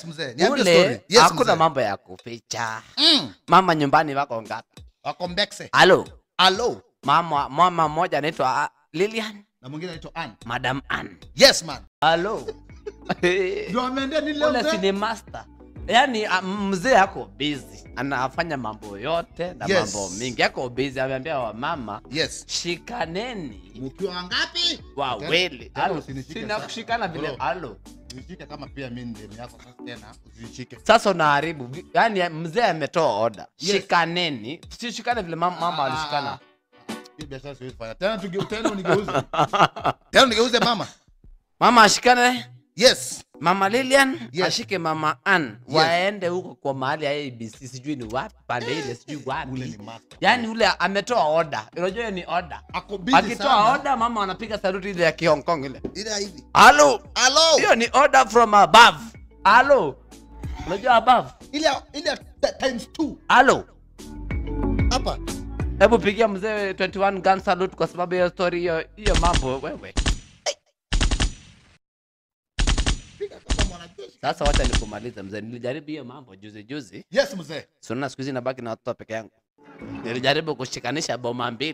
Yes mzee, niambie story. Yes hakuna mambo ya kuficha. Mama nyumbani wako ngapi? Wako Mbekse. Hello. Mama mmoja anaitwa Lilian na mwingine anaitwa Ann. Madam Ann. Yes man. Hello. Ndio ameendea nini leo? Ule ni master. Yaani mzee yako busy. Anafanya mambo yote na mambo mingi. Yako busy, ameambia wa mama, shikaneni. Mkiwa wangapi? Wawili. Sina kushikana vile. Usishike kama pia mimi ndemi yako sasa tena usishike. Sasa unaharibu. Yaani mzee ametoa order. Shikaneni. Sishikane vile mama alishikana. Hii biashara siwezi fanya. Tena unigeuze. Tena unigeuze mama. Mama ashikane. Yes. Mama Lilian ashike Mama Ann. Waende huko kwa mahali ya ABC sijui ni wapi, pande ile sijui wapi. Ule ni master. Yaani ule ametoa order. Unajua ni order. Akitoa order mama anapiga saluti ile ya Hong Kong ile. Ile hivi. Hello. Hiyo ni order from above. Hello. Unajua above? Ile times 2. Hello. Hapa. Hebu pigia mzee 21 gun salute kwa sababu ya story hiyo mambo wewe. Sasa wacha nikumalize mzee. Nilijaribu hiyo mambo juzi. Yes mzee. Sio na siku hizi nabaki na watoto peke yangu. Nilijaribu kushikanisha boma mbili.